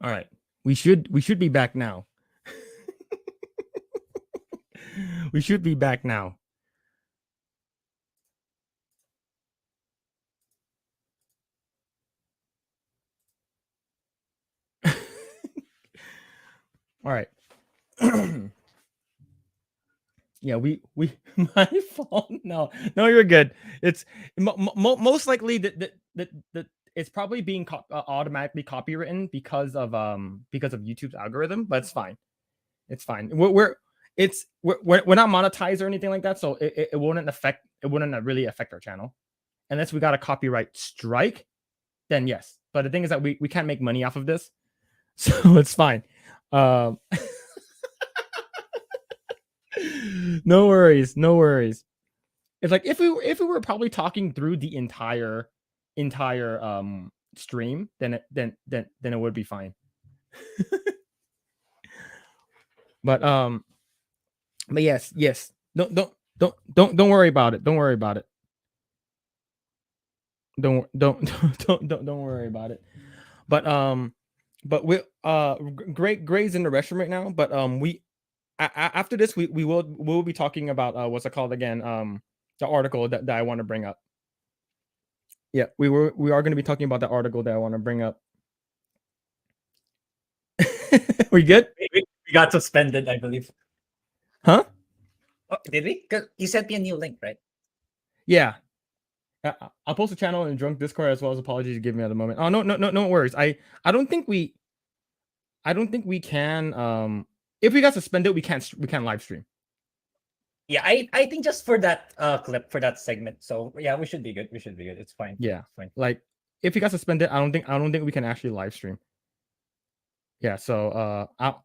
All right. We should be back now. We should be back now. All right. Yeah, we my fault. No, you're good. It's most likely that it's probably being automatically copywritten because of YouTube's algorithm, but it's fine. It's fine. We're not monetized or anything like that, so it wouldn't really affect our channel unless we got a copyright strike. Then yes, but the thing is that we can't make money off of this, so it's fine. Um, no worries, no worries. It's like if we were probably talking through the entire stream, then it would be fine. but yes, don't worry about it. Don't worry about it. Don't worry about it. But we Grae's in the restroom right now. But we after this we'll be talking about what's it called again? The article that I want to bring up. Yeah, we are going to be talking about the article that I want to bring up. We good? We got suspended, I believe. Huh? Oh, did we? 'Cause you sent me a new link, right? Yeah. I'll post a channel in Drunk Discord as well as apologies to give me at the moment. Oh no worries. I don't think we can if we got suspended we can't live stream. Yeah, I think just for that clip, for that segment. So yeah, we should be good. We should be good. It's fine. Yeah. It's fine. Like if we got suspended, I don't think we can actually live stream. Yeah, so I'll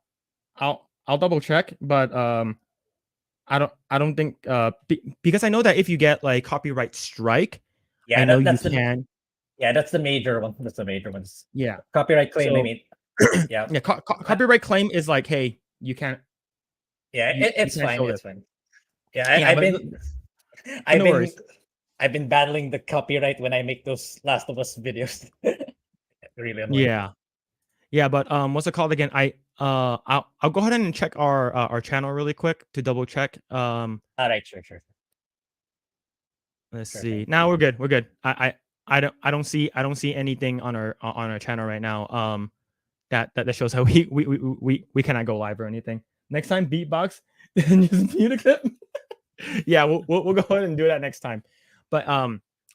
double check, but I don't think because I know that if you get like copyright strike, yeah, I know you can. Yeah, that's the major one. That's the major ones. Yeah, copyright claim. So, I mean, yeah, yeah. Copyright claim is like, hey, you can't. Yeah, it's fine. It's fine. Yeah, Yeah, I've been battling the copyright when I make those Last of Us videos. Really annoying. Yeah, but what's it called again? I'll go ahead and check our channel really quick to double check. All right, sure. Let's see. Now we're good. We're good. I don't see anything on our channel right now. That shows how we cannot go live or anything. Next time, beatbox and just mute a clip. Yeah, we'll go ahead and do that next time. But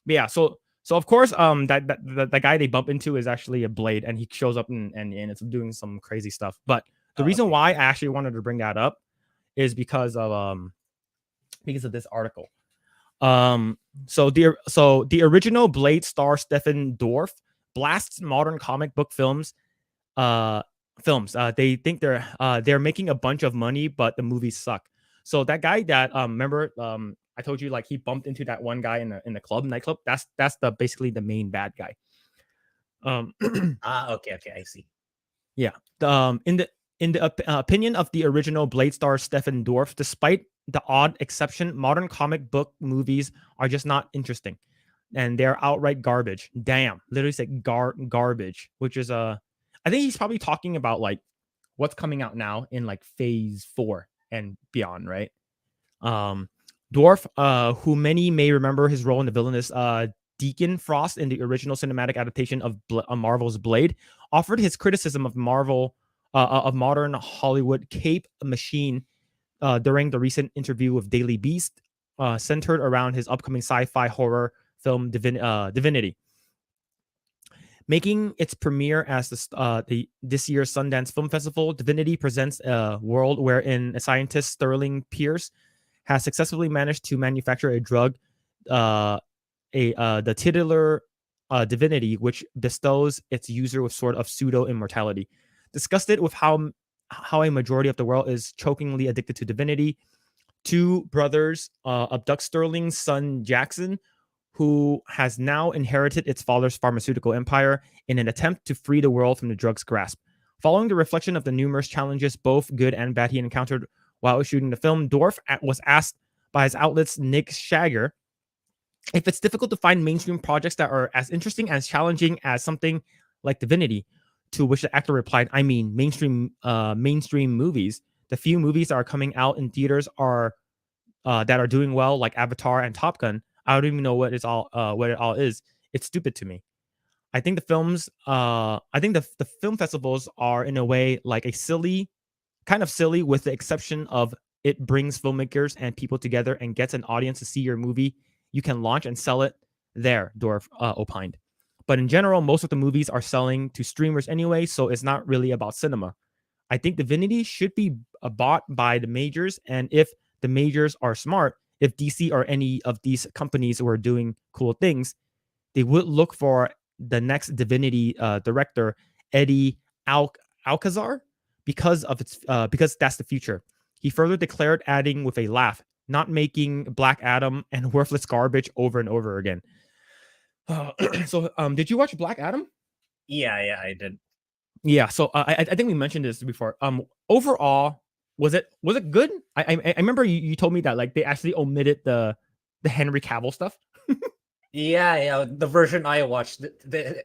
yeah. So of course, that guy they bump into is actually a Blade, and he shows up and it's doing some crazy stuff. But the reason why I actually wanted to bring that up is because of this article. So the original Blade star Stephen Dorff blasts modern comic book films. They think they're making a bunch of money, but the movies suck. So that guy that remember I told you like he bumped into that one guy in the nightclub. That's basically the main bad guy. Okay, I see. Yeah. In the opinion of the original Blade star Stephen Dorff, despite the odd exception, modern comic book movies are just not interesting, and they're outright garbage. Damn, literally said garbage, which is I think he's probably talking about like what's coming out now in like phase 4 and beyond, right? Dorff, who many may remember his role in the villainous Deacon Frost in the original cinematic adaptation of Marvel's Blade, offered his criticism of modern Hollywood cape machine during the recent interview with Daily Beast, centered around his upcoming sci-fi horror film Divinity. Making its premiere as this year's Sundance Film Festival, Divinity presents a world wherein a scientist, Sterling Pierce, has successfully managed to manufacture a drug, the titular divinity, which bestows its user with sort of pseudo immortality. Disgusted with how a majority of the world is chokingly addicted to divinity, two brothers abduct Sterling's son Jackson, who has now inherited its father's pharmaceutical empire, in an attempt to free the world from the drug's grasp. Following the reflection of the numerous challenges, both good and bad, he encountered while shooting the film, Dorff was asked by his outlet's Nick Shagger if it's difficult to find mainstream projects that are as interesting and as challenging as something like Divinity. To which the actor replied, "I mean mainstream movies. The few movies that are coming out in theaters are that are doing well, like Avatar and Top Gun. I don't even know what it all is. It's stupid to me. I think the film festivals are in a way like a silly, kind of silly, with the exception of it brings filmmakers and people together and gets an audience to see your movie. You can launch and sell it there," Dorf opined. But in general, most of the movies are selling to streamers anyway, so it's not really about cinema. I think Divinity should be bought by the majors, and if the majors are smart, if DC or any of these companies were doing cool things, they would look for the next Divinity director, Eddie Alcazar, because that's the future. He further declared, adding with a laugh, "Not making Black Adam and worthless garbage over and over again." Did you watch Black Adam? Yeah, I did. Yeah, so I think we mentioned this before. Overall, was it good? I remember you told me that like they actually omitted the Henry Cavill stuff. Yeah. The version I watched,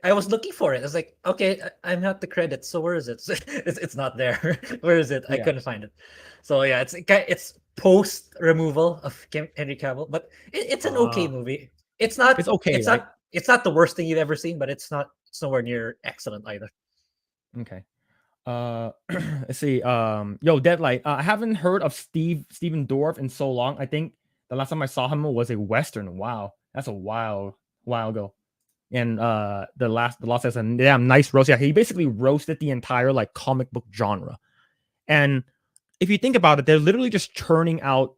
I was looking for it. I was like, okay, I'm not the credits, so where is it? It's not there. Where is it? I Yeah. couldn't find it. So yeah, it's post removal of Henry Cavill, but it's an okay movie. It's It's not okay, it's right? not it's not the worst thing you've ever seen, but it's nowhere near excellent either. Okay. Let's see. Deadlight. I haven't heard of Steven Dorff in so long. I think the last time I saw him was a Western. Wow, that's a while ago. And the last season, yeah, nice roast. Yeah, he basically roasted the entire like comic book genre. And if you think about it, they're literally just churning out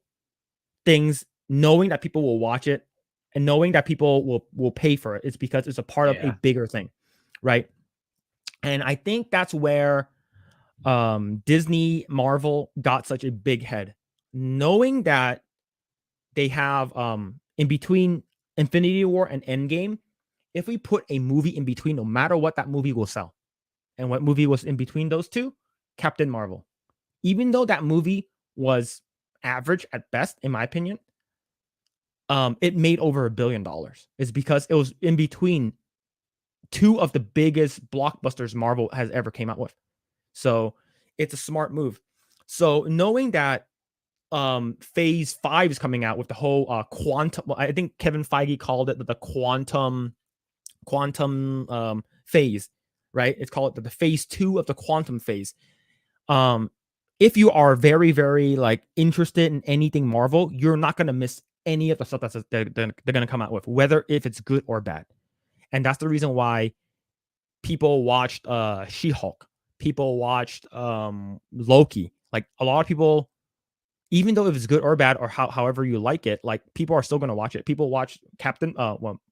things, knowing that people will watch it and knowing that people will pay for it. It's because it's a part of a Yeah. bigger thing, right? And I think that's where Disney Marvel got such a big head, knowing that they have in between Infinity War and Endgame. If we put a movie in between, no matter what, that movie will sell. And what movie was in between those two? Captain Marvel. Even though that movie was average at best, in my opinion, it made over $1 billion. It's because it was in between two of the biggest blockbusters Marvel has ever came out with. So it's a smart move. So knowing that phase 5 is coming out with the whole quantum, I think Kevin Feige called it the quantum phase, right? It's called the phase 2 of the quantum phase. If you are very, very like interested in anything Marvel, you're not going to miss any of the stuff they're going to come out with, whether if it's good or bad. And that's the reason why people watched She-Hulk. People watched Loki. Like a lot of people, even though if it's good or bad or however you like it, like people are still going to watch it. People watch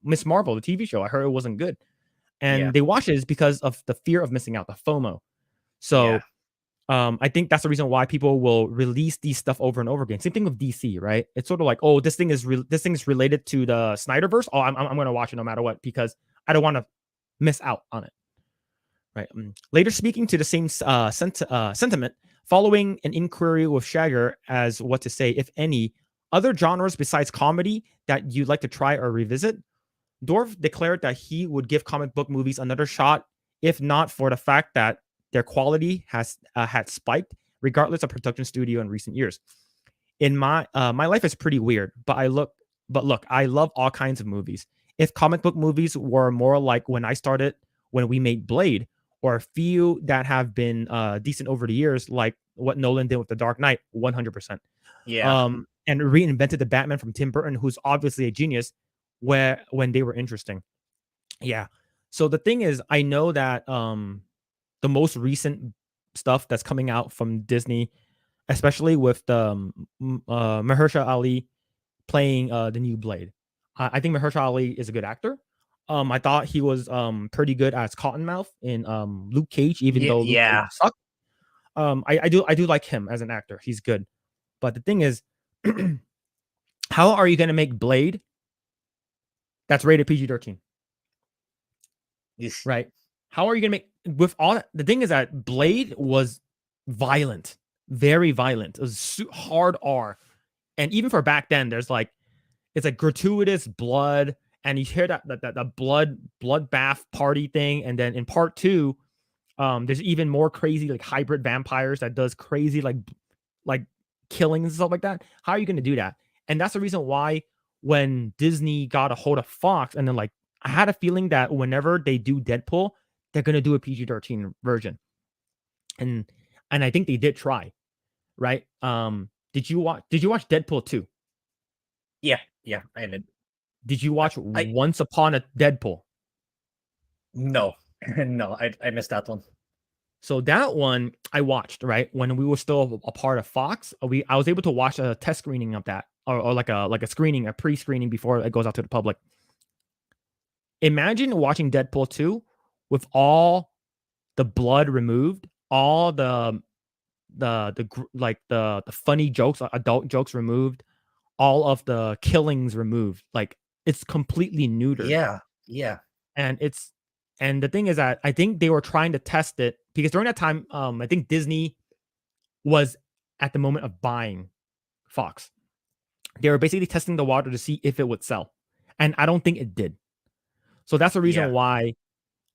Miss Marvel, the TV show. I heard it wasn't good, Yeah. and they watch it is because of the fear of missing out, the FOMO. Yeah. So I think that's the reason why people will release these stuff over and over again. Same thing with DC, right? It's sort of like, oh, this thing is related to the Snyderverse. Oh, I'm going to watch it no matter what because I don't want to miss out on it. Right. Later, speaking to the same sentiment, following an inquiry with Shagger as what to say, if any, other genres besides comedy that you'd like to try or revisit, Dorff declared that he would give comic book movies another shot, if not for the fact that their quality has had spiked, regardless of production studio in recent years. In my life is pretty weird, but look, I love all kinds of movies. If comic book movies were more like when I started, when we made Blade, or a few that have been decent over the years, like what Nolan did with The Dark Knight, 100%. Yeah. And reinvented the Batman from Tim Burton, who's obviously a genius, when they were interesting. Yeah. So the thing is, I know that the most recent stuff that's coming out from Disney, especially with the Mahershala Ali playing the new Blade. I think Mahershala Ali is a good actor. I thought he was pretty good as Cottonmouth in Luke Cage, even though Luke Cage Yeah. sucked. I do like him as an actor. He's good. But the thing is, how are you going to make Blade that's rated PG-13? Yes. Right? How are you going to make with all the thing is that Blade was violent, very violent. It was hard R, and even for back then, there's like it's like gratuitous blood, and you hear that bloodbath party thing, and then in part 2, There's even more crazy like hybrid vampires that does crazy like killings and stuff like that. How are you going to do that? And that's the reason why when Disney got a hold of Fox, and then like I had a feeling that whenever they do Deadpool, they're going to do a PG-13 version, and I think they did try, right? Did you watch Deadpool 2? Yeah, yeah, I did. Did you watch I Once Upon a Deadpool? no, no, I missed that one. So that one I watched, right? When we were still a part of Fox, I was able to watch a test screening of that, or like a screening, a pre-screening before it goes out to the public. Imagine watching Deadpool 2 with all the blood removed, all the funny jokes, adult jokes removed, all of the killings removed. Like it's completely neutered. Yeah, yeah, And the thing is that I think they were trying to test it because during that time, I think Disney was at the moment of buying Fox. They were basically testing the water to see if it would sell, and I don't think it did. So that's the reason yeah,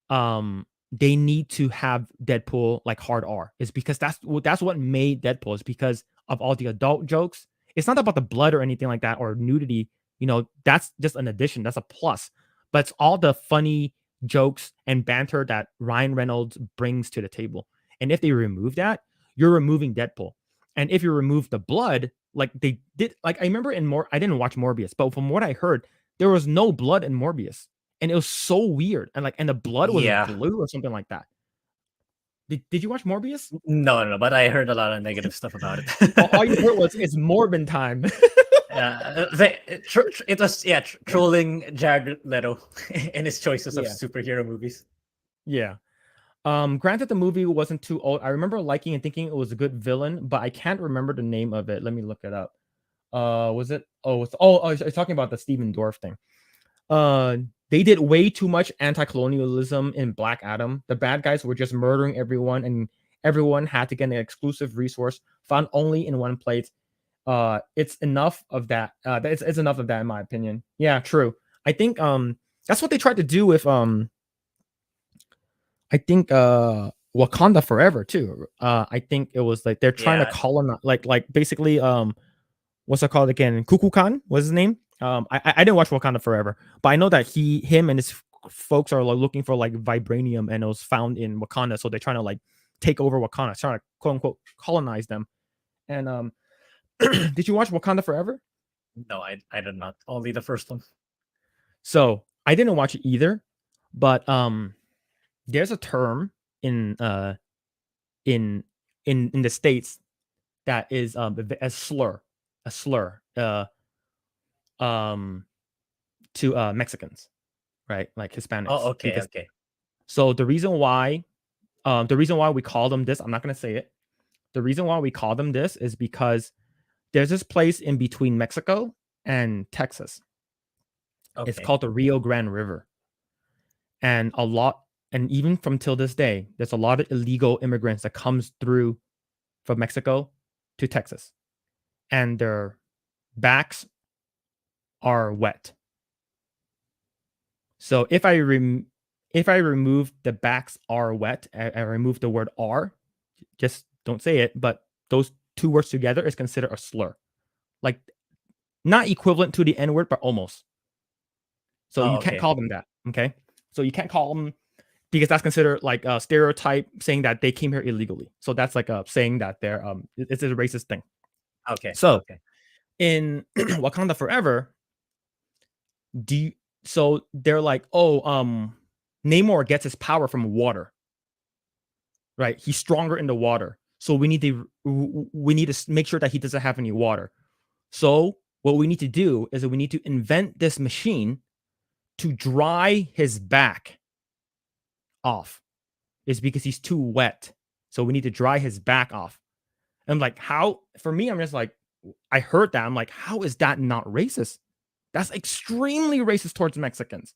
why they need to have Deadpool like hard R, is because that's what made Deadpool, is because of all the adult jokes. It's not about the blood or anything like that or nudity. That's just an addition. That's a plus. But it's all the funny jokes and banter that Ryan Reynolds brings to the table. And if they remove that, you're removing Deadpool. And if you remove the blood, like they did, like I remember I didn't watch Morbius, but from what I heard, there was no blood in Morbius, and it was so weird, and the blood was yeah. blue or something like that. Did you watch Morbius? No, no, but I heard a lot of negative stuff about All you heard it. was it's Morbin time. It was trolling Jared Leto in his choices of Yeah, superhero movies. yeah. Granted, the movie wasn't too old. I remember liking and thinking it was a good villain, but I can't remember the name of it. Let me look it up. Was it? I was talking about the Stephen Dorff thing. Uh, they did way too much anti-colonialism in Black Adam. The bad guys were just murdering everyone, and everyone had to get an exclusive resource found only in one place. It's enough of that. It's enough of that in my opinion. Yeah, true. I think that's what they tried to do with I think Wakanda Forever too. I think it was like they're trying to Yeah. colonize, like basically what's it called again? Kukulkan was his name. I didn't watch Wakanda Forever, but I know that him and his folks are like looking for like vibranium, and it was found in Wakanda, so they're trying to like take over Wakanda, trying to quote unquote colonize them. And did you watch Wakanda Forever? No, I did not. Only the first one. So I didn't watch it either, but there's a term in in in the states that is a slur, um to Mexicans, right? Like Oh, Hispanics. okay, Because okay. so the reason why we call them this, I'm not gonna say it. The reason why we call them this is because there's this place in between Mexico and Texas. It's Okay. called the Rio Grande River. And even from till this day, there's a lot of illegal immigrants that comes through from Mexico to Texas, and their backs are wet. So if I remove the backs are wet, I remove the word are, just don't say it, but those two words together is considered a slur. Like not equivalent to the N word, but almost. So Oh, you can't okay. call them that. Okay. So you can't call them, because that's considered like a stereotype saying that they came here illegally. So that's like a saying that they're it's a racist thing. Okay. So Okay. in Wakanda Forever, do you, so they're like, oh, Namor gets his power from water, right? He's stronger in the water, so we need to make sure that he doesn't have any water. So what we need to do is that we need to invent this machine to dry his back off. Is because he's too wet, so we need to dry his back off. And I'm like, how? For me, I'm just like, I heard that, I'm like, how is that not racist? That's extremely racist towards Mexicans.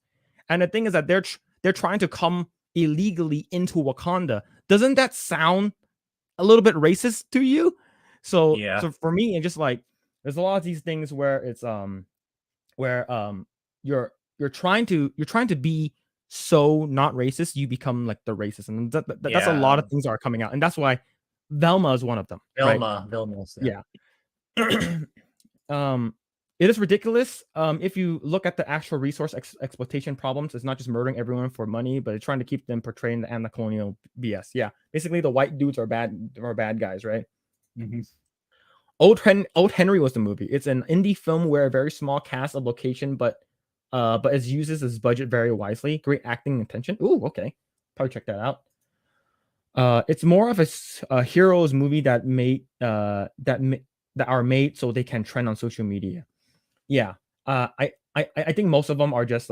And the thing is that they're trying to come illegally into Wakanda. Doesn't that sound a little bit racist to you? So Yeah. for me, it's just like there's a lot of these things where it's where you're trying to be so not racist, you become like the racist, and that's a lot of Yeah. things are coming out, and that's why Velma is one of them, right? Vilma's, yeah. Yeah. It is ridiculous. If you look at the actual resource exploitation problems, it's not just murdering everyone for money, but it's trying to keep them portraying the anti-colonial BS. Yeah, basically the white dudes are bad guys, right? Mm-hmm. Old Henry was the movie. It's an indie film where a very small cast of location, but it uses its budget very wisely. Great acting and tension. Ooh, okay, probably check that out. It's more of a heroes movie that are made so they can trend on social media. Yeah, I think most of them are just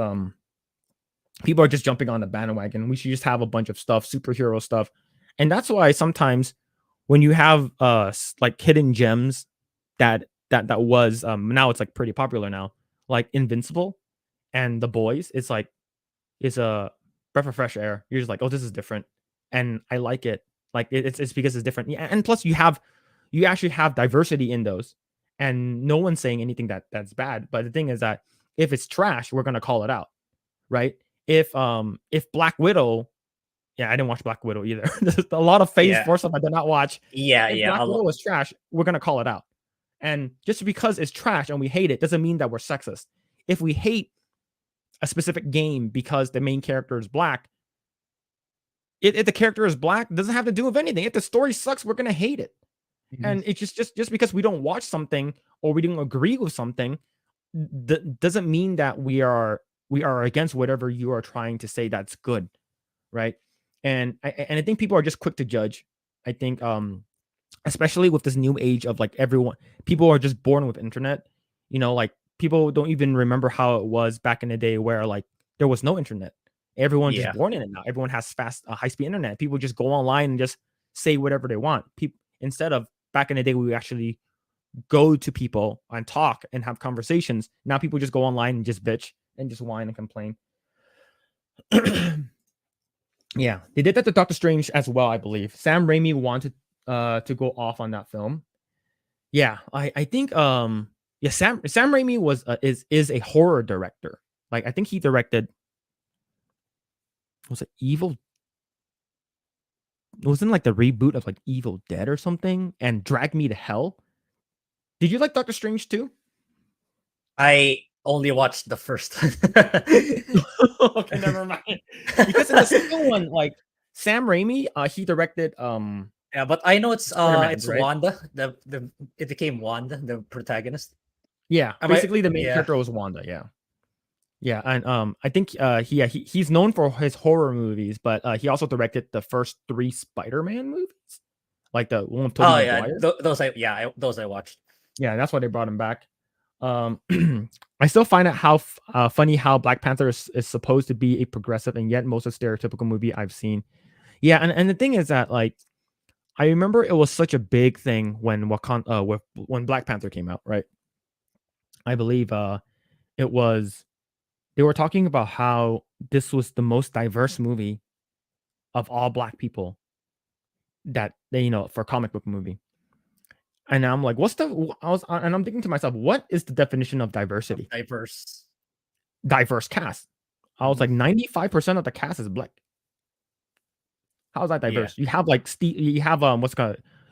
people are just jumping on the bandwagon. We should just have a bunch of stuff, superhero stuff, and that's why sometimes when you have like hidden gems that was now it's like pretty popular now, like Invincible and The Boys, it's a breath of fresh air. You're just like, oh, this is different, and I like it. Like it's because it's different. Yeah, and plus you actually have diversity in those, and no one's saying anything that's bad. But the thing is that if it's trash, we're gonna call it out, right? If Black Widow, yeah, I didn't watch Black Widow either. There's a lot of Phase Yeah. 4 stuff I did not watch. Yeah, If yeah. Black Widow is trash, we're gonna call it out. And just because it's trash and we hate it doesn't mean that we're sexist. If we hate a specific game because the main character is black, if the character is black, it doesn't have to do with anything. If the story sucks, we're gonna hate it. Mhm. And it's just because we don't watch something or we don't agree with something, doesn't mean that we are against whatever you are trying to say that's good, right? And I think people are just quick to judge. I think especially with this new age of like people are just born with internet. Like people don't even remember how it was back in the day where like there was no internet. Everyone just Yeah. born in it now. Everyone has fast, high-speed internet. People just go online and just say whatever they want. People, instead of back in the day, we actually go to people and talk and have conversations. Now people just go online and just bitch and just whine and complain. Yeah, they did that to Doctor Strange as well, I believe. Sam Raimi wanted to go off on that film. Yeah, I think yeah, Sam Raimi is a horror director. Like I think he directed, was it Evil? It was in like the reboot of like Evil Dead or something, and Drag Me to Hell. Did you like Doctor Strange too? I only watched the first one. Okay, never mind. Because in the second one, like Sam Raimi, he directed Yeah, but I know Spider-Man's, it's right? Wanda. It became Wanda, the protagonist. Yeah, Am I? basically the main Yeah. character was Wanda. Yeah, yeah, and I think he's known for his horror movies, but he also directed the first 3 Spider-Man movies, like the one with Tobey Oh yeah, Maguire. those I watched. Yeah, that's why they brought him back. I still find it funny how Black Panther is supposed to be a progressive and yet most stereotypical movie I've seen. Yeah, and the thing is that like I remember it was such a big thing when when Black Panther came out, right? I believe it was they were talking about how this was the most diverse movie of all black people that they for a comic book movie. And I'm like, and I'm thinking to myself, what is the definition of diversity? Diverse. Diverse cast. I was Mhm. like, 95% of the cast is black. How is that Yeah. diverse? You have like Steve, you have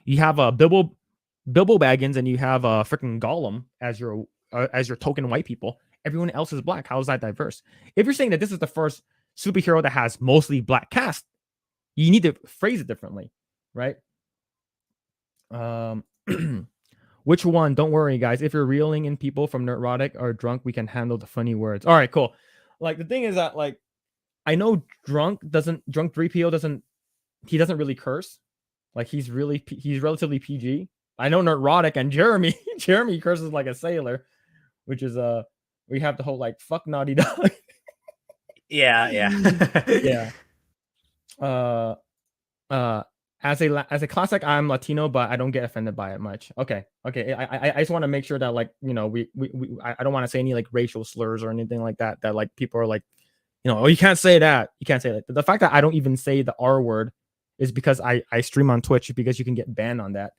you have Bilbo Baggins, and you have freaking Gollum as your token white people. Everyone else is black. How is that diverse? If you're saying that this is the first superhero that has mostly black cast, you need to phrase it differently, right? Um, which one? Don't worry, guys. If you're reeling in people from neurotic or drunk, we can handle the funny words. All right, cool. Like the thing is that like I know drunk 3PO doesn't really curse. Like he's relatively PG. I know neurotic and Jeremy Jeremy curses like a sailor, which is we have the whole like fuck Naughty Dog. Yeah, yeah. Yeah. Uh as a classic, I'm Latino, but I don't get offended by it much. Okay. I just want to make sure that like I don't want to say any like racial slurs or anything like that. That like people are like, oh, you can't say that. You can't say that. The fact that I don't even say the R word is because I stream on Twitch, because you can get banned on that.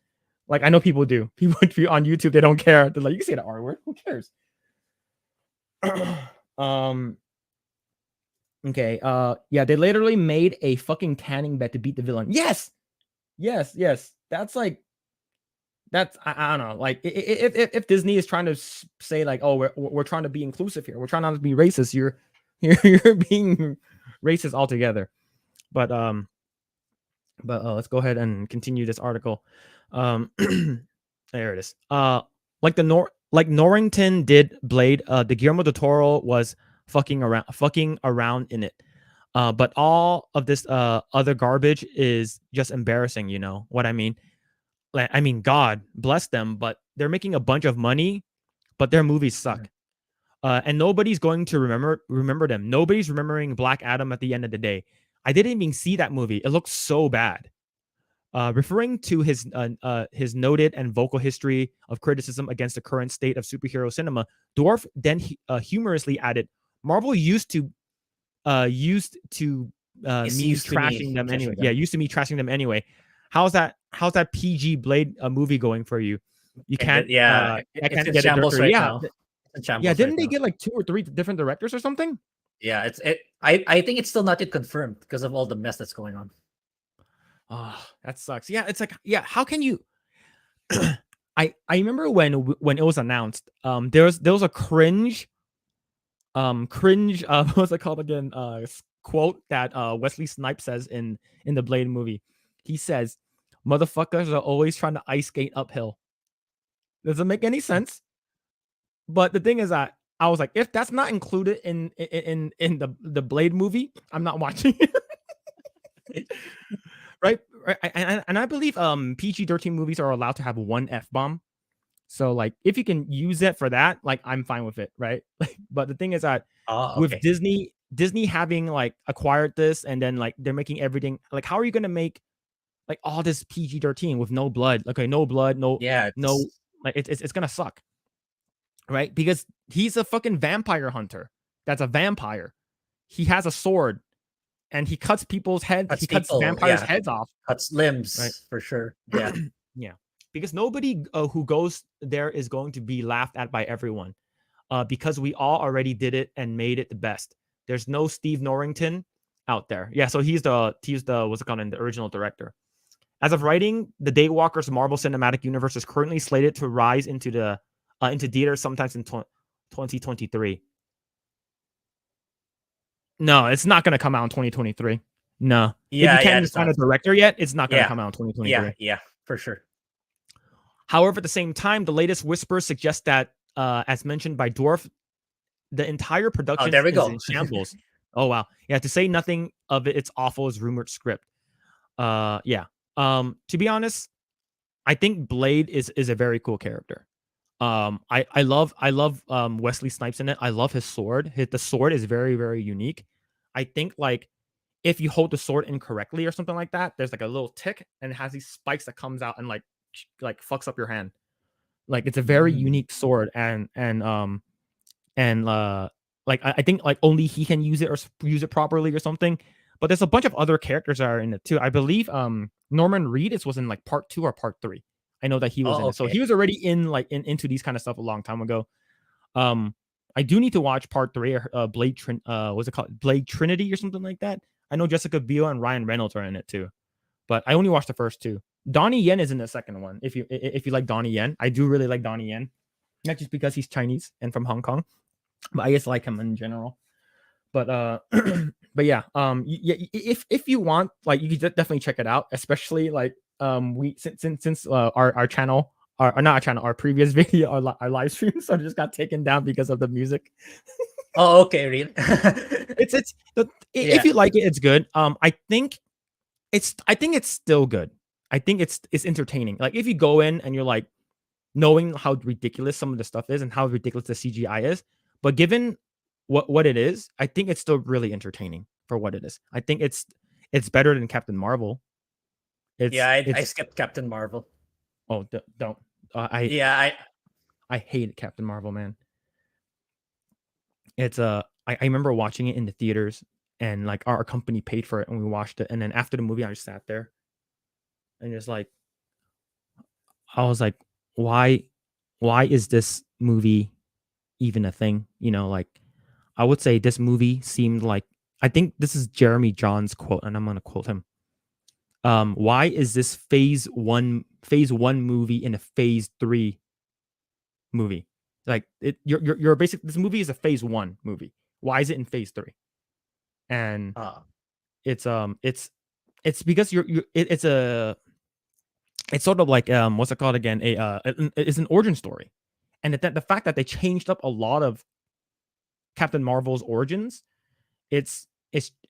Like I know people do. People on YouTube, they don't care. They're like, you can say the R word. Who cares? um Okay. Yeah, they literally made a fucking tanning bed to beat the villain. Yes. Yes. That's like I don't know. Like if Disney is trying to say like, oh, we're trying to be inclusive here. We're trying not to be racist. You're being racist altogether. But let's go ahead and continue this article. There it is. Like Norrington did Blade. The Guillermo del Toro was fucking around in it. But all of this other garbage is just embarrassing. You know what I mean? Like, I mean, God bless them, but they're making a bunch of money, but their movies suck. And nobody's going to remember them. Nobody's remembering Black Adam at the end of the day. I didn't even see that movie. It looks so bad. Referring to his noted and vocal history of criticism against the current state of superhero cinema, Dwarf then humorously added, "Marvel used to It's me used to trashing me them anyway. trashing Yeah, them. used to me trashing them anyway. How's that PG Blade movie going for you? You And can't yeah, I it's can't in get a shambles director. right Yeah, now. It's in yeah. shambles right Didn't they now. get like 2 or 3 different directors or something? Yeah, I think it's still not yet confirmed because of all the mess that's going on. Oh, that sucks. Yeah, it's like, yeah, how can you I remember when it was announced, there was a cringe what's it called again? Quote that Wesley Snipes says in the Blade movie. He says, "Motherfuckers are always trying to ice skate uphill." Doesn't make any sense. But the thing is that I was like, if that's not included in the Blade movie, I'm not watching it. Right? And I believe PG-13 movies are allowed to have one F bomb. So like if you can use it for that, like I'm fine with it, right? Like, but the thing is that Oh, with okay. Disney having like acquired this and then like they're making everything like, how are you gonna make like all this PG-13 with no blood? Okay, no blood, Yeah, no, it's like it's gonna suck, right? Because he's a fucking vampire hunter. That's a vampire. He has a sword and he cuts people's heads. cuts He cuts people. vampires' Yeah, heads off, cuts right? limbs for sure. Yeah. Yeah, because nobody who goes there is going to be laughed at by everyone. Because we all already did it and made it the best. There's no Steve Norrington out there. Yeah, so he's the what's it called, the original director. As of writing, the Daywalker's Marvel Cinematic Universe is currently slated to rise into theaters sometimes in 2023. No, it's not going to come out in 2023. No, if you Yeah, can't yeah, even it's find not. a director yet, it's not going to Yeah. come out in Yeah, 2023. yeah, for sure. However, at the same time, the latest whispers suggest that, as mentioned by Dwarf, the entire Oh, production there we is go. in shambles. Oh wow, yeah. To say nothing of it, it's awful as rumored script. Yeah. To be honest, I think Blade is a very cool character. I love Wesley Snipes in it. I love his sword. The sword is very very unique. I think like if you hold the sword incorrectly or something like that, there's like a little tick and it has these spikes that comes out and like fucks up your hand. Like it's a very Mm. unique sword and like I think like only he can use it or use it properly or something. But there's a bunch of other characters that are in it too. I believe Norman Reedus was in like part 2 or part 3. I know that he was in Oh, it, so okay. he was already in like into these kind of stuff a long time ago. Um, I do need to watch part 3. What's it called, Blade Trinity or something like that. I know Jessica Biel and Ryan Reynolds are in it too, but I only watched the first 2. Donnie Yen is in the second one. If you like Donnie Yen, I do really like Donnie Yen, not just because he's Chinese and from Hong Kong, but I just like him in general. But but yeah, yeah, if you want, like, you could definitely check it out, especially like we since our channel, our not our channel, our previous video, our live stream, so just got taken down because of the music. Oh, okay, really? If Yeah. you like it, it's good. I think it's still good. I think it's entertaining. Like if you go in and you're like knowing how ridiculous some of the stuff is and how ridiculous the CGI is, but given what it is, I think it's still really entertaining for what it is. I think it's better than Captain Marvel. Yeah, I It's skipped Captain Marvel. oh don't Yeah, I hate Captain Marvel, man. It's I remember watching it in the theaters and like our company paid for it and we watched it, and then after the movie I just sat there and just like I was like, why why is this movie even a thing? You know, like I would say this movie seemed like I think this is Jeremy John's quote, and I'm gonna quote him. Why is this phase 1 movie in a phase 3 movie? Like you're basically, this movie is a phase 1 movie. Why is it in phase 3? And it's because it's sort of like what's it called again? It's an origin story, and the fact that they changed up a lot of Captain Marvel's origins, it's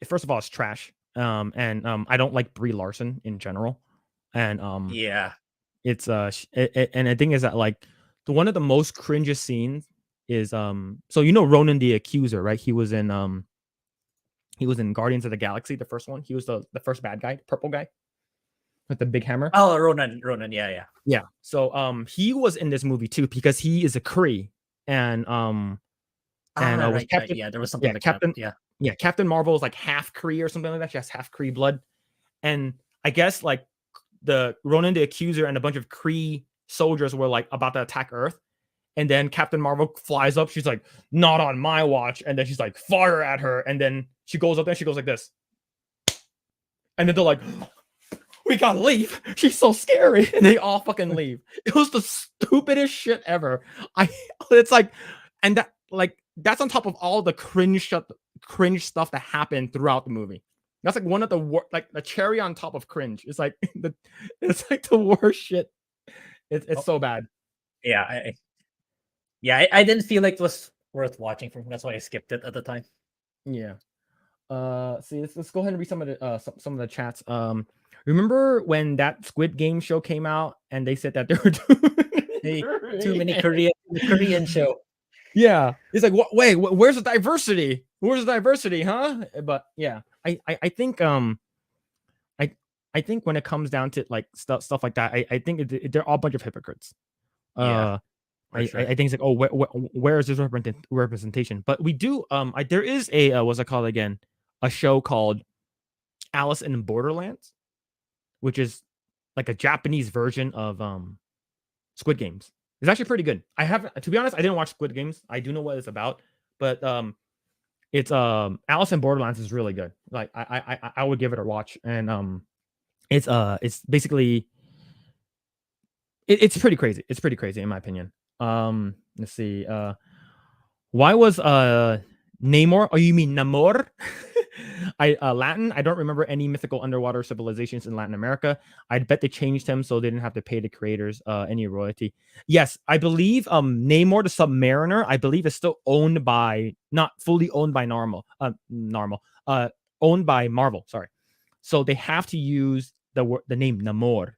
first of all, it's trash. And I don't like Brie Larson in general, and Yeah. it's and the thing is that, like, one of the most cringiest scenes is so Ronan the Accuser, right? He was in Guardians of the Galaxy, the first one. He was the first bad guy, purple guy with the big hammer. Oh, Ronan, yeah. Yeah. So he was in this movie too because he is a Kree, and was right, Captain, yeah, there was something like Captain, that. yeah, Captain Marvel is like half Kree or something like that. She has half Kree blood, and I guess like the Ronan the Accuser and a bunch of Kree soldiers were like about to attack Earth, and then Captain Marvel flies up. She's like, "Not on my watch," and then she's like, "Fire at her!" And then she goes up there. She goes like this, and then they're like, "We gotta leave. She's so scary," and they all fucking leave. It was the stupidest shit ever. It's like, and that, like, that's on top of all the cringe stuff that happened throughout the movie. That's like one of the like the cherry on top of cringe. It's like it's like the worst shit. It's so bad. Yeah, I didn't feel like it was worth watching from. That's why I skipped it at the time. Yeah. See, let's go ahead and read some of the some of the chats. Remember when that Squid Game show came out and they said that there were too many Korean show. Yeah, it's like, what? Wait, where's the diversity? Where's the diversity, huh? But yeah, I think I think when it comes down to like stuff like that, I think they're all a bunch of hypocrites. Yeah, I sure. think it's like, oh, where is this representation? But we do there is a what's it called again? A show called Alice in Borderlands, which is like a Japanese version of Squid Games. It's actually pretty good. I haven't, to be honest, I didn't watch Squid Games. I do know what it's about, but it's Alice in Borderlands is really good. Like I would give it a watch, and it's basically it's pretty crazy. It's pretty crazy in my opinion. Let's see. Why was Namor? Oh, you mean Namor? Latin. I don't remember any mythical underwater civilizations in Latin America. I'd bet they changed him so they didn't have to pay the creators any royalty. Yes, I believe Namor the Submariner, I believe, is still owned by, not fully owned by owned by Marvel. Sorry, so they have to use the name Namor.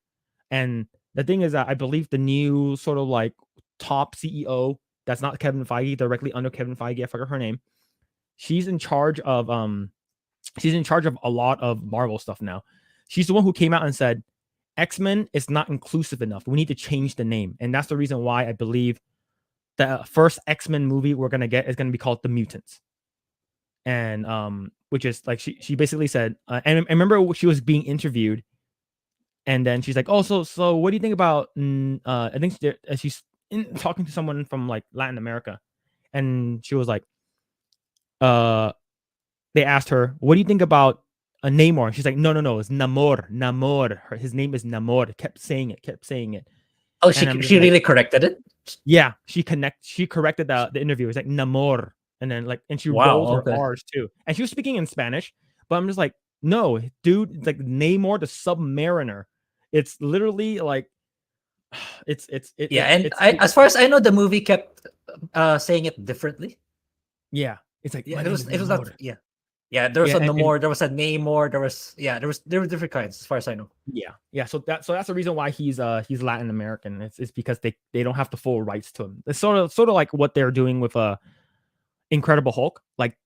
And the thing is that I believe the new sort of like top CEO, that's not Kevin Feige, directly under Kevin Feige, I forgot her name. She's in charge of a lot of Marvel stuff now. She's the one who came out and said X-Men is not inclusive enough. We need to change the name. And that's the reason why I believe the first X-Men movie we're gonna get is gonna be called The Mutants. And which is like, she basically said, and I remember she was being interviewed, and then she's like, "Oh, so what do you think about?" I think she's talking to someone from like Latin America, and she was like, they asked her, "What do you think about a Namor?" She's like, "No, it's Namor. His name is Namor." Kept saying it. Oh, she really corrected it. Yeah, she corrected the interview. It's like Namor, and then like, and she rolled her R's too, and she was speaking in Spanish. But I'm just like, no, dude, it's like Namor the Submariner. It's literally like, as far as I know, the movie kept saying it differently. Yeah, it's like, it was not. Yeah, there was a Namor, there was a Namor, there were different kinds as far as I know. Yeah. So that's the reason why he's Latin American. It's because they don't have the full rights to him. It's sort of like what they're doing with Incredible Hulk. Like,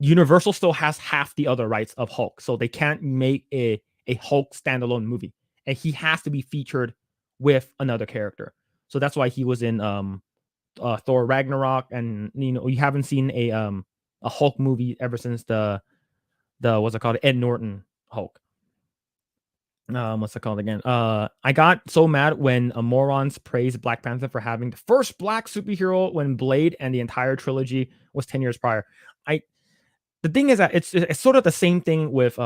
Universal still has half the other rights of Hulk, so they can't make a Hulk standalone movie, and he has to be featured with another character. So that's why he was in Thor Ragnarok, and you haven't seen a Hulk movie ever since the what's it called, Ed Norton Hulk. What's it called again? I got so mad when morons praised Black Panther for having the first black superhero when Blade and the entire trilogy was 10 years prior. the thing is that it's sort of the same thing with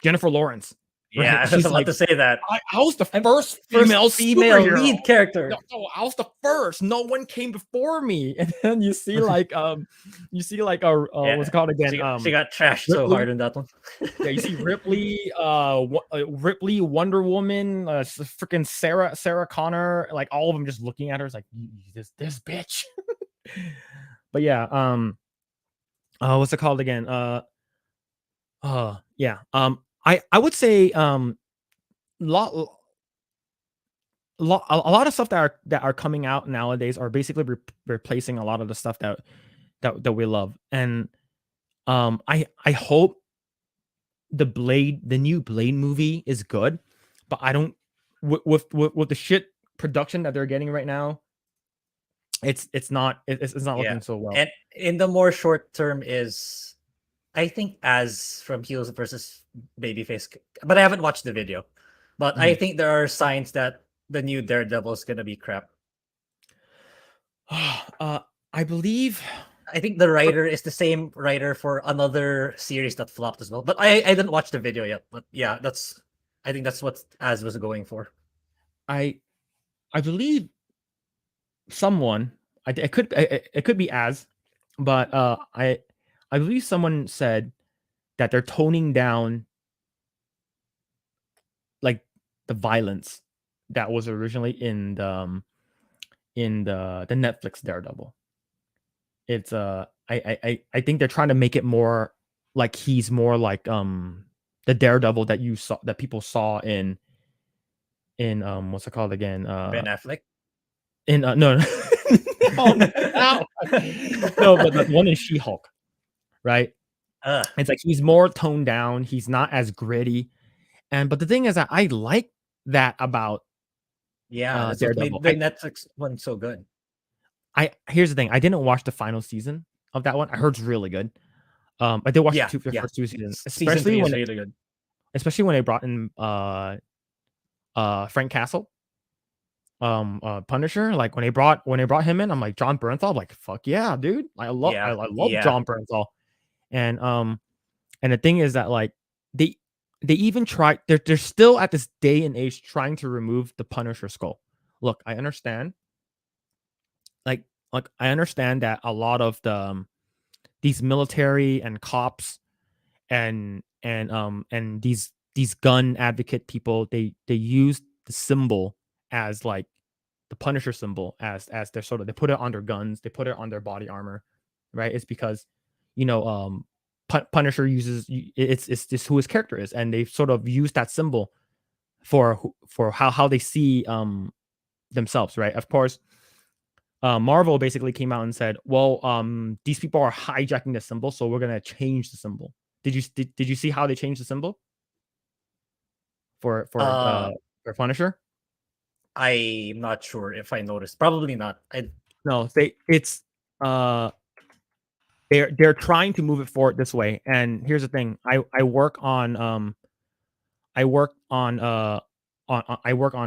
Jennifer Lawrence, Yeah, right? I was She's about like, to say that. I was the I'm first first female female superhero. lead character. No, I was the first. No one came before me. And then you see like what's Yeah, it called again? she got trashed so Ripley. hard in that one. Yeah, you see Ripley, Ripley, Wonder Woman, freaking Sarah Connor, like all of them just looking at her. It's like this bitch. But yeah, what's it called again? Yeah. I would say lot a lot of stuff that are coming out nowadays are basically replacing a lot of the stuff that we love. And I hope the new Blade movie is good, but I don't with the shit production that they're getting right now, it's not Yeah, looking so well. and in the more short term is, I think, as from Heels versus Babyface, but I haven't watched the video. But I Mhm. think there are signs that the new Daredevil is gonna be crap. I believe I think the writer is the same writer for another series that flopped as well. But I didn't watch the video yet. But yeah, I think that's what Az was going for. I I believe someone it could be as, but I believe someone said that they're toning down like the violence that was originally in the Netflix Daredevil. It's I think they're trying to make it more like he's more like the Daredevil that people saw in what's it called again? Ben Affleck. In no no no no, but the one in She-Hulk, right? uh, It's like he's more toned down. He's not as gritty. And but the thing is that I like that about yeah, that's what Daredevil. made the Netflix one so good. I here's the thing. I didn't watch the final season of that one. I heard it's really good. I did watch Yeah, the yeah. first two seasons, Season three is really good. especially when they brought in Frank Castle, Punisher. Like when they brought him in, I'm like John Bernthal. I'm like fuck yeah, dude. I Yeah, love yeah. John Bernthal. And and the thing is that like they they even try they're still at this day and age trying to remove the Punisher skull. Look, I understand. Like I understand that a lot of the these military and cops and these gun advocate people, they use the symbol as like the Punisher symbol as their sort of they put it on their guns, they put it on their body armor, right? It's because you know Punisher uses it's just who his character is, and they sort of use that symbol for how they see themselves, right? Of course, Marvel basically came out and said, "Well, these people are hijacking the symbol, so we're gonna change the symbol." Did you see how they changed the symbol for Uh, for Punisher? I'm not sure if I noticed. Probably not. No, it's uh they're trying to move it forward this way. And here's the thing: I work on I work on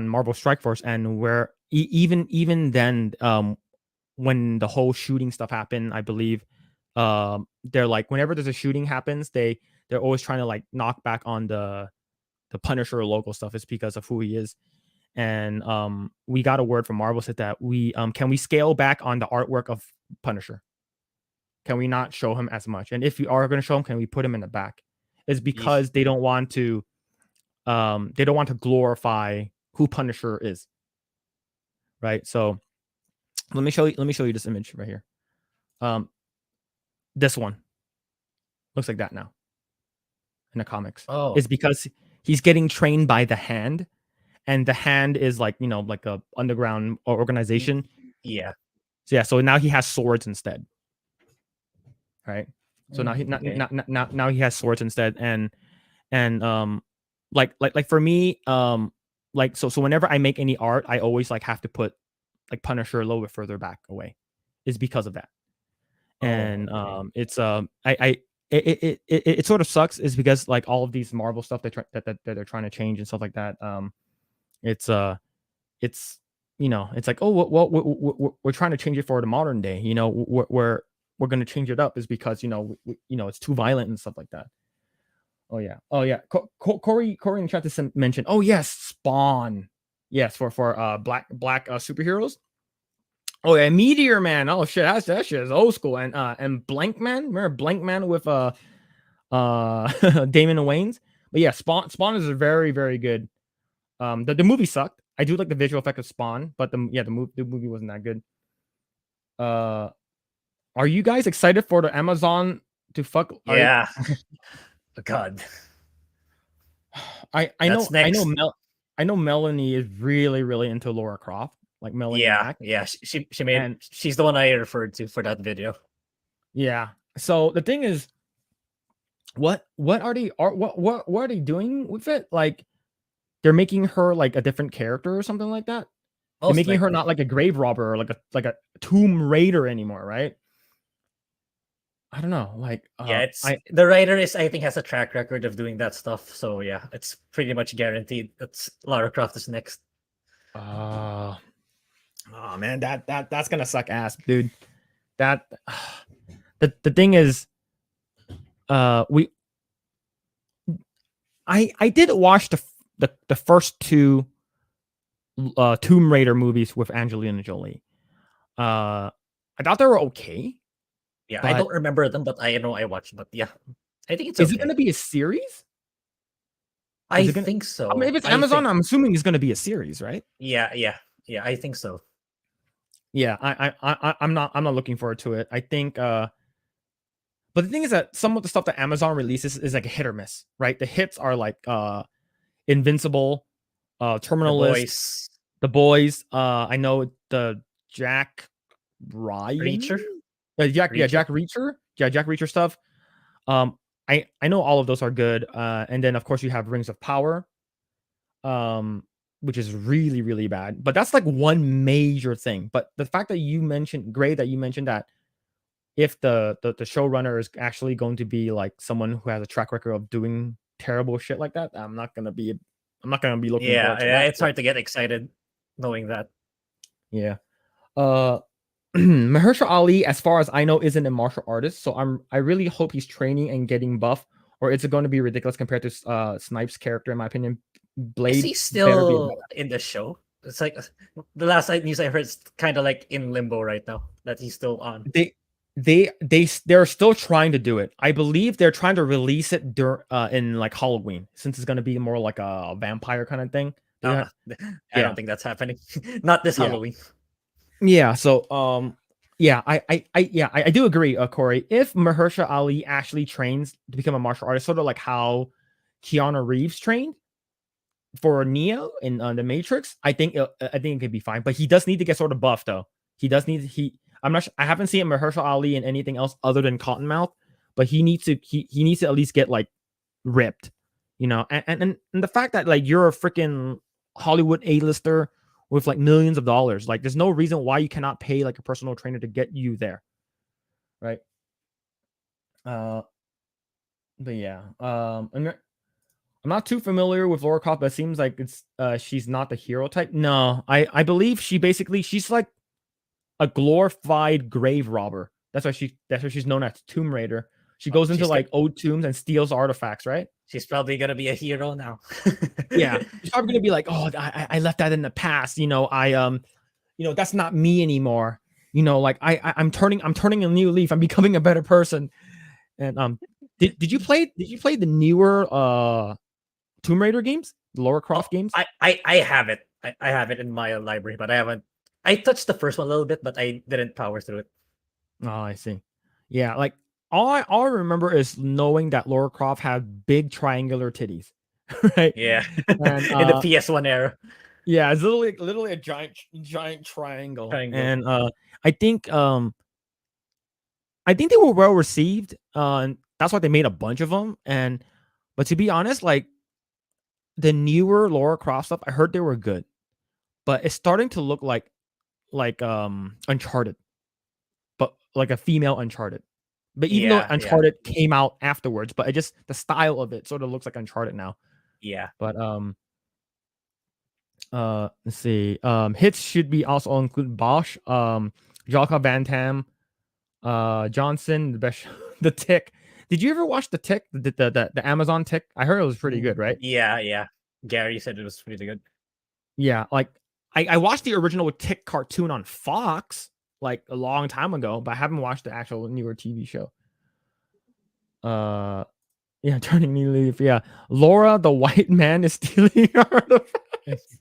Marvel Strike Force, and where even then when the whole shooting stuff happened, I believe they're like whenever there's a shooting happens, they're always trying to like knock back on the Punisher local stuff. Is because of who he is. And we got a word from Marvel said that we can we scale back on the artwork of Punisher? Can we not show him as much? And if we are going to show him, can we put him in the back? It's Yeesh. because they don't want to glorify who Punisher is, right? So let me show you this image right here. Um, this one looks like that now in the comics. Oh, It's because he's getting trained by the Hand, and the Hand is like like a underground y- organization. yeah. So yeah, so now he has swords instead, right? So now Okay. now he has swords instead, and like for me, like so whenever I make any art, I always like have to put like Punisher a little bit further back away, is because of that. Oh, And okay. it's I it sort of sucks is because like all of these Marvel stuff that they're trying to change and stuff like that. It's it's it's like oh well we're trying to change it for the modern day. we're gonna change it up is because it's too violent and stuff like that. Oh yeah. Corey in the chat just mentioned. Oh yes, Spawn. Yes, for black superheroes. Oh yeah, Meteor Man. Oh shit, that shit is old school. And Blank Man. Remember Blank Man with Damon Wayans? But yeah, Spawn is a very very good. The movie sucked. I do like the visual effect of Spawn, but the movie wasn't that good. Are you guys excited for the Amazon to fuck? Yeah. God. I That's next. know Melanie is really really into Laura Croft, like Melanie Yeah, Mack. yeah. She made. And She's the one I referred to for that video. yeah. So the thing is, what are they doing with it? Like they're making her like a different character or something like that. They're Most making her likely. not like a grave robber or like a tomb raider anymore, right? I don't know. Like Yeah, the writer I think has a track record of doing that stuff. So yeah, it's pretty much guaranteed that Lara Croft is next. Oh man, that's gonna suck ass, dude. That the thing is, I did watch the first two Tomb Raider movies with Angelina Jolie. I thought they were okay. Yeah, I don't remember them, but I know I watched. But yeah, I think it's okay. Is it going to be a series? I think so. I mean, if it's Amazon, I'm assuming it's going to be a series, right? Yeah. I think so. Yeah, I'm not looking forward to it. I think, but the thing is that some of the stuff that Amazon releases is like a hit or miss, right? The hits are like Invincible, Terminal List, The Boys. I know the Jack Ryan, Reacher, Jack Reacher stuff. I know all of those are good. And then of course you have Rings of Power, which is really really bad. But that's like one major thing. But the fact that you mentioned Grae, that if the showrunner is actually going to be like someone who has a track record of doing terrible shit like that, I'm not gonna be looking forward to that. Yeah, it's hard to get excited knowing that. Yeah. Mahershala Ali, as far as I know, isn't a martial artist, so I really hope he's training and getting buff, or it's going to be ridiculous compared to Snipes' character, in my opinion. Blade is he still in the show? It's like the last news I heard is kind of like in limbo right now that he's still on. They're still trying to do it. I believe they're trying to release it in like Halloween, since it's going to be more like a vampire kind of thing. I don't think that's happening. Not this Halloween. Yeah. So yeah, I do agree, Corey. If Mahershala Ali actually trains to become a martial artist, sort of like how Keanu Reeves trained for Neo in the Matrix, I think it could be fine. But he does need to get sort of buff, though. I'm not. I haven't seen Mahershala Ali in anything else other than Cottonmouth, but he needs to at least get like ripped, And the fact that like you're a freaking Hollywood A-lister with like millions of dollars, like there's no reason why you cannot pay like a personal trainer to get you there, right? But yeah, I'm not too familiar with Laura Croft, but it seems like she's not the hero type. No, I believe she's like a glorified grave robber. That's why she's known as Tomb Raider. She goes into like old tombs and steals artifacts, right? She's probably gonna be a hero now. Yeah, she's probably gonna be like, oh, I left that in the past. That's not me anymore. Like I'm turning a new leaf. I'm becoming a better person. And did you play the newer Tomb Raider games, the Lara Croft games? I have it. I have it in my library, but I haven't. I touched the first one a little bit, but I didn't power through it. Oh, I see. Yeah, like all I remember is knowing that Lara Croft had big triangular titties, right? Yeah, and, in the PS1 era. Yeah, it's literally a giant triangle. And I think they were well received, and that's why they made a bunch of them. But to be honest, like the newer Lara Croft stuff, I heard they were good, but it's starting to look like Uncharted, but like a female Uncharted. But even though Uncharted came out afterwards, but the style of it sort of looks like Uncharted now. Yeah. But let's see. Hits should be also include Bosch, Jalka Van Tam, Johnson, the best The Tick. Did you ever watch The Tick? The Amazon Tick? I heard it was pretty good, right? Yeah. Gary said it was really good. Yeah, like I watched the original Tick cartoon on Fox like a long time ago, but I haven't watched the actual newer TV show. Yeah, turning new leaf. Yeah, Laura, the white man, is stealing artifacts.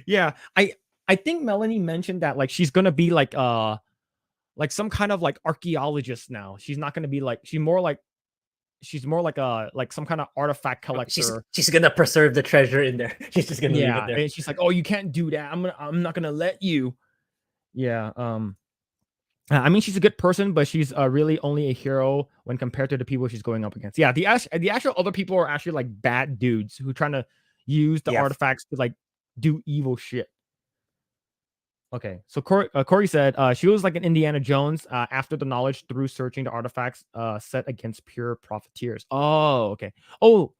Yeah, I think Melanie mentioned that like she's gonna be like some kind of like archaeologist now. She's not gonna be like she's more like a like some kind of artifact collector. She's gonna preserve the treasure in there. She's just gonna leave it Yeah, there. and she's like, oh, you can't do that. I'm not gonna let you. Yeah. I mean, she's a good person, but she's really only a hero when compared to the people she's going up against. Yeah, the actual other people are actually like bad dudes who trying to use the artifacts to like do evil shit. Okay, so Corey said she was like an Indiana Jones after the knowledge through searching the artifacts set against pure profiteers. Oh, okay. Oh,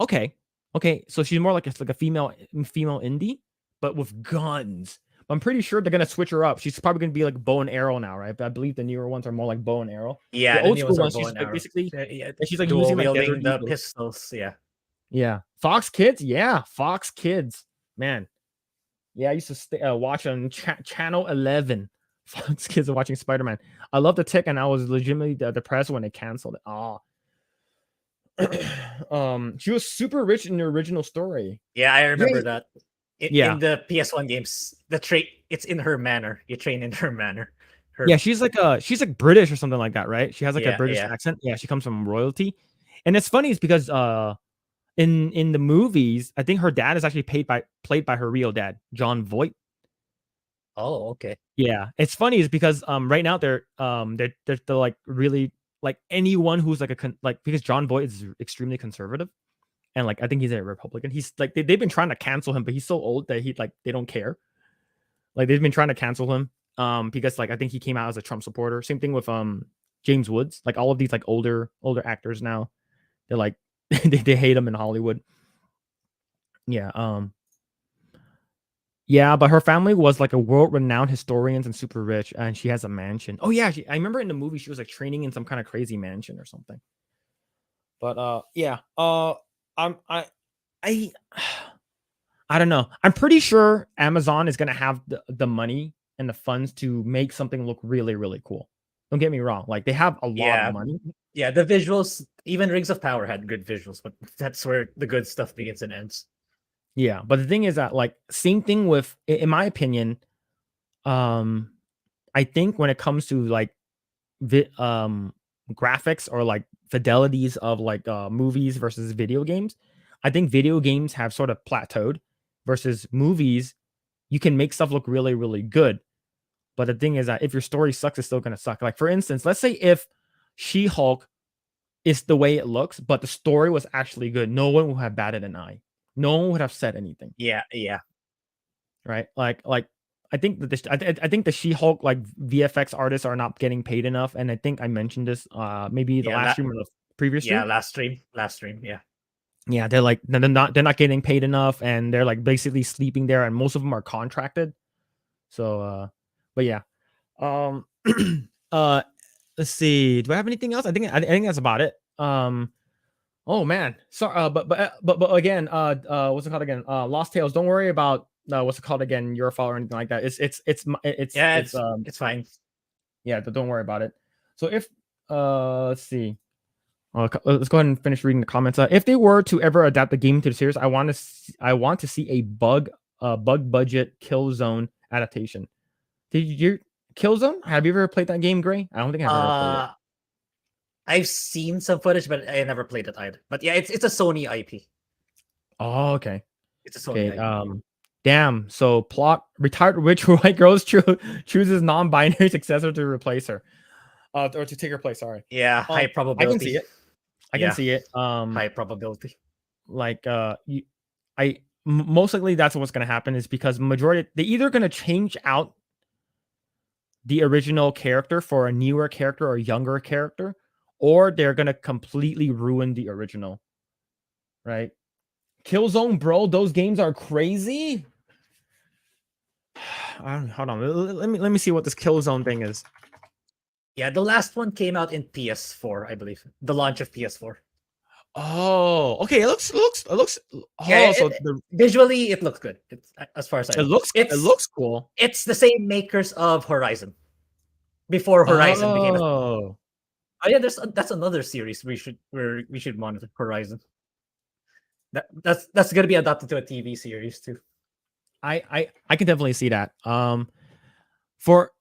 okay. Okay, so she's more like a female indie, but with guns. I'm pretty sure they're gonna switch her up. She's probably gonna be like bow and arrow now, right? But I believe the newer ones are more like bow and arrow. Yeah, The the old new school ones are ones, bow she's and like arrow. basically, she's like dual using like wielding desert the eagles. pistols. Yeah, Fox Kids. Yeah, Fox Kids. Man, yeah, I used to watch on channel 11. Fox Kids are watching Spider-Man. I love The Tick, and I was legitimately depressed when they canceled it. Oh. She was super rich in the original story. Yeah, I remember that. Yeah. In the PS1 games, the trait it's in her manner. You train in her manner. Yeah, she's like British or something like that, right? She has like a Yeah, British yeah. accent. Yeah, she comes from royalty. And it's funny is because in the movies, I think her dad is actually played by her real dad, John Voight. Oh, okay. Yeah, it's funny is because right now they're like really like anyone who's like because John Voight is extremely conservative, and like I think he's a Republican. He's like they've been trying to cancel him, but he's so old that he like they don't care. Like they've been trying to cancel him because like I think he came out as a Trump supporter. Same thing with James Woods. Like all of these like older actors now, they're like they hate him in Hollywood. Yeah, yeah, but her family was like a world-renowned historians and super rich, and she has a mansion. Oh yeah, I remember in the movie she was like training in some kind of crazy mansion or something. But yeah, I I don't know. I'm pretty sure Amazon is gonna have the money and the funds to make something look really really cool. Don't get me wrong; like they have a lot of money. Yeah, the visuals. Even Rings of Power had good visuals, but that's where the good stuff begins and ends. Yeah, but the thing is that like same thing with, in my opinion, I think when it comes to like graphics or like fidelities of like movies versus video games, I think video games have sort of plateaued versus movies. You can make stuff look really really good, but the thing is that if your story sucks, it's still gonna suck. Like for instance, let's say if She-Hulk is the way it looks, but the story was actually good, no one would have batted an eye. No one would have said anything. Yeah. Right? Like I think that I think the She-Hulk like VFX artists are not getting paid enough, and I think I mentioned this maybe the last stream or the previous stream. Yeah, last stream. Yeah. Yeah, they're not getting paid enough, and they're like basically sleeping there, and most of them are contracted. So but yeah. Um let's see. Do I have anything else? I think that's about it. Oh man. So but again, what's it called again? Lost Tales. Don't worry about what's it called again, your fault or anything like that. It's fine. Yeah, don't worry about it. So if let's see. Let's go ahead and finish reading the comments. If they were to ever adapt the game to the series, I want to see a bug budget Killzone adaptation. Did you Killzone? Have you ever played that game, Grae? I don't think I've ever played it. I've seen some footage, but I never played it either. But yeah, it's a Sony IP. Oh, okay. It's a Sony IP. Damn. So plot: retired witch white girls chooses non-binary successor to replace her, or to take her place. Sorry. Yeah, high probability. I can see it. I can see it. High probability. Like most likely that's what's going to happen is because majority they're either going to change out the original character for a newer character or a younger character, or they're going to completely ruin the original. Right? Killzone, bro, those games are crazy. Hold on. Let me see what this Killzone thing is. Yeah, the last one came out in PS4, I believe. The launch of PS4. Oh, okay. It looks. Yeah, Oh, so visually it looks good. It's, as far as I know, it looks cool. it's the same makers of Horizon before Horizon became a. Oh, Oh yeah, that's another series we should monitor. Horizon. That's gonna be adapted to a TV series too. I can definitely see that. For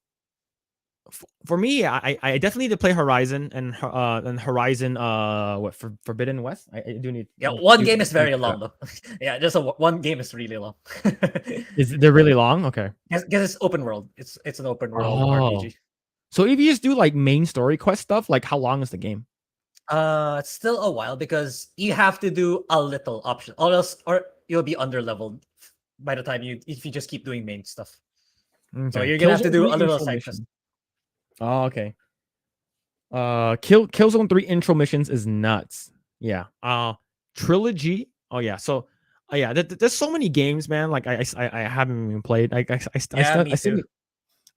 for me, I definitely need to play Horizon and Horizon Forbidden West. I do need. Yeah, one Do, game is need very to do that. long though. Yeah, just one game is really long. Is they're really long? Okay. Because it's open world. It's an open world Oh, RPG. so if you just do like main story quest stuff, like how long is the game? It's still a while because you have to do a little option, or else or you'll be under leveled by the time if you just keep doing main stuff. So Okay, you're gonna have to Killzone do 3 a little intro side quest. mission. Oh, okay. Killzone 3 intro missions is nuts. Yeah. Trilogy. Oh yeah. So, yeah. There's so many games, man. Like I haven't even played. Yeah, me too.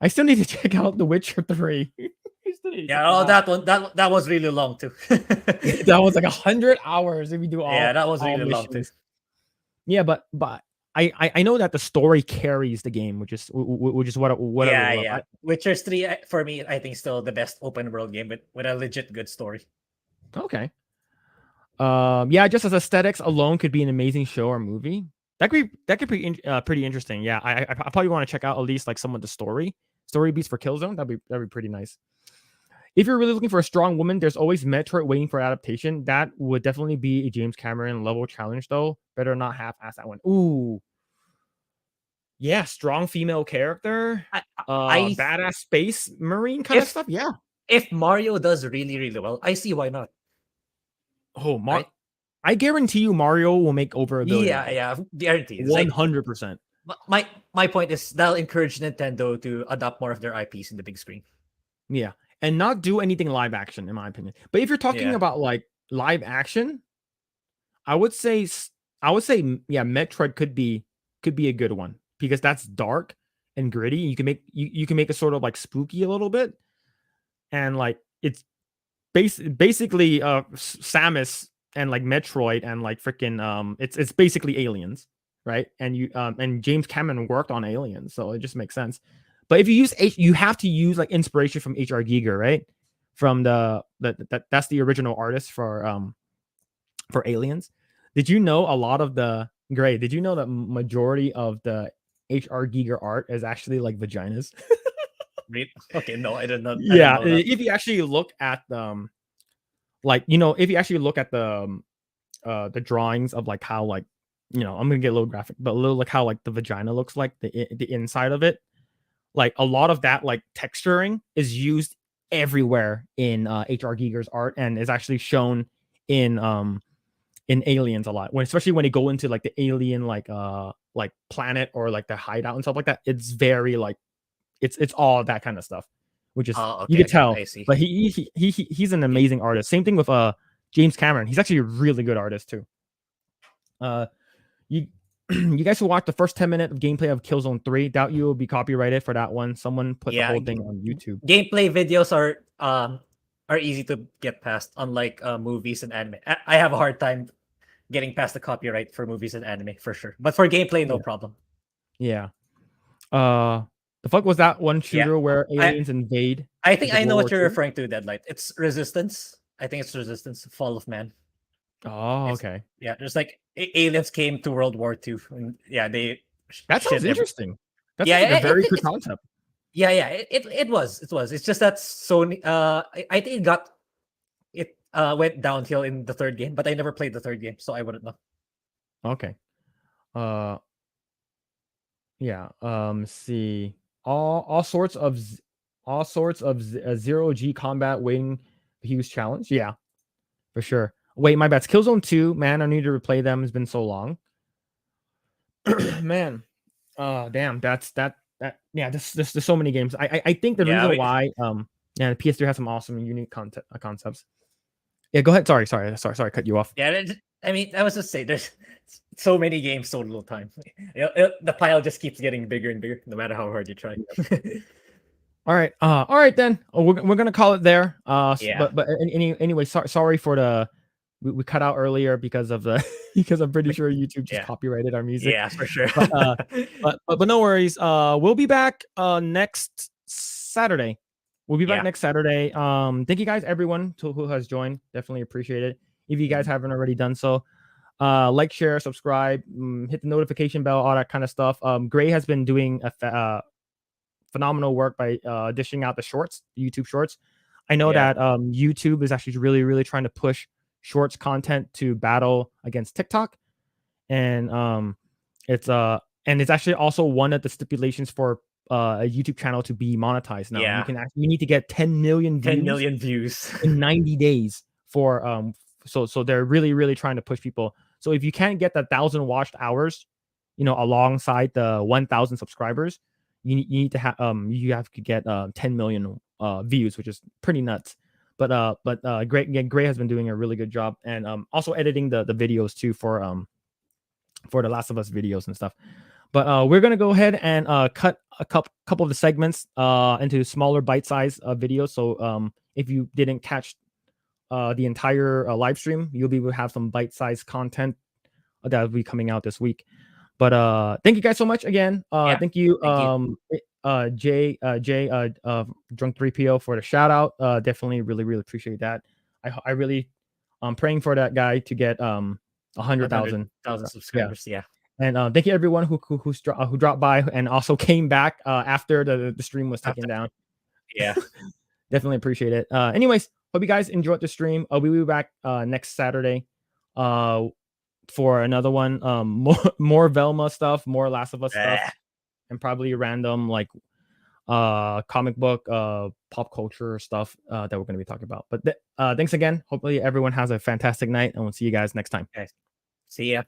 I still need to check out The Witcher 3. I still need to check Yeah, that oh, out. that was really long too. That was like 100 hours if you do Yeah, that was all really long too. missions. Yeah, but I know that the story carries the game, which is what I Yeah, really love. yeah. Witcher 3 for me, I think still the best open world game with a legit good story. Okay. Yeah, just as aesthetics alone could be an amazing show or movie. That could be pretty interesting. Yeah, I probably want to check out at least like some of the story beats for Killzone. That'd be pretty nice. If you're really looking for a strong woman, there's always Metroid waiting for adaptation. That would definitely be a James Cameron level challenge, though. Better not half-ass that one. Ooh, yeah, strong female character, I badass space marine kind of if stuff. Yeah. if Mario does really well, I see why not. Oh, Right? I guarantee you, Mario will make over $1 billion. Yeah, guaranteed. It's like 100%. my point is that'll encourage Nintendo to adopt more of their IPs in the big screen. Yeah, and not do anything live action, in my opinion. But if you're talking Yeah. about like live action, I would say, yeah, Metroid could be a good one because that's dark and gritty. You can make you can make it sort of like spooky a little bit, and like it's basically Samus and like Metroid and like freaking it's basically aliens, right? And and James Cameron worked on Aliens, so it just makes sense. But if you use you have to use like inspiration from H.R. Giger, right? From that's the original artist for Aliens. Did you know a lot of the Grae? Did you know that majority of the H.R. Giger art is actually like vaginas? Okay, no, I didn't know. Yeah, I didn't know that. if you actually look at like if you actually look at the drawings of like how like I'm gonna get a little graphic, but a little like how like the vagina looks like the inside of it, like a lot of that like texturing is used everywhere in H.R. Giger's art and is actually shown in Aliens a lot, especially when they go into like the alien like planet or like the hideout and stuff like that. It's very like it's all that kind of stuff, which is you Okay, could okay, tell. I see. But he's an amazing artist. Same thing with James Cameron. He's actually a really good artist too. You you guys should watch the first 10 minutes of gameplay of Killzone 3. Doubt you will be copyrighted for that one. Someone put the whole thing on YouTube. Gameplay videos are easy to get past, unlike movies and anime. I have a hard time getting past the copyright for movies and anime for sure, but for gameplay, no problem. Yeah. The fuck was that one shooter where aliens invade? I think I know what you're II? referring to, Deadlight. It's Resistance. I think it's Resistance, Fall of Man. Oh, okay. Yeah, there's like aliens came to World War II, and yeah, they. That sounds interesting. That's Yeah, like a very good concept. Yeah, it was. It's just that Sony. I think it went downhill in the third game, but I never played the third game, so I wouldn't know. Okay. Yeah. See, all sorts of zero G combat waiting a huge challenge. Yeah, for sure. Wait, my bad. Killzone 2, man, I need to replay them. It's been so long. Man. Damn, that yeah, there's so many games. I think the reason why the PS3 has some awesome and unique concepts. Yeah, go ahead. Sorry, cut you off. Yeah, I mean, I was just saying, there's so many games, so little time. The pile just keeps getting bigger and bigger, no matter how hard you try. All right then. We're gonna call it there. Yeah. But anyway, sorry for the we cut out earlier because of the because I'm pretty sure YouTube just Yeah. copyrighted our music. Yeah, for sure. But no worries. We'll be back next Saturday. We'll be back Yeah. next Saturday. Thank you guys, everyone who has joined. Definitely appreciate it. If you guys haven't already done so, like, share, subscribe, hit the notification bell, all that kind of stuff. Grae has been doing a phenomenal work by dishing out the shorts, the YouTube shorts. I know Yeah. that YouTube is actually really trying to push shorts content to battle against TikTok, and it's actually also one of the stipulations for a YouTube channel to be monetized now. Yeah. You need to get 10 million 10 views million views. in 90 days for so they're really trying to push people. So if you can't get the 1,000 watched hours, alongside the 1,000 subscribers, you need to have you have to get 10 million views, which is pretty nuts. But Grae has been doing a really good job, and also editing the videos too for the Last of Us videos and stuff. But we're gonna go ahead and cut a couple of the segments into smaller bite-sized videos. So if you didn't catch the entire live stream, you'll be able to have some bite-sized content that will be coming out this week. But thank you guys so much again. Thank you, Jay, Drunk 3PO for the shout out. Definitely really appreciate that. I really praying for that guy to get 100,000 subscribers. Yeah. And thank you everyone who dropped by and also came back after the stream was taken down. Yeah. Definitely appreciate it. Anyways, hope you guys enjoyed the stream. We'll be back next Saturday for another one. More Velma stuff, more Last of Us stuff, and probably random like comic book, pop culture stuff that we're going to be talking about. But thanks again. Hopefully everyone has a fantastic night, and we'll see you guys next time. Okay. See ya.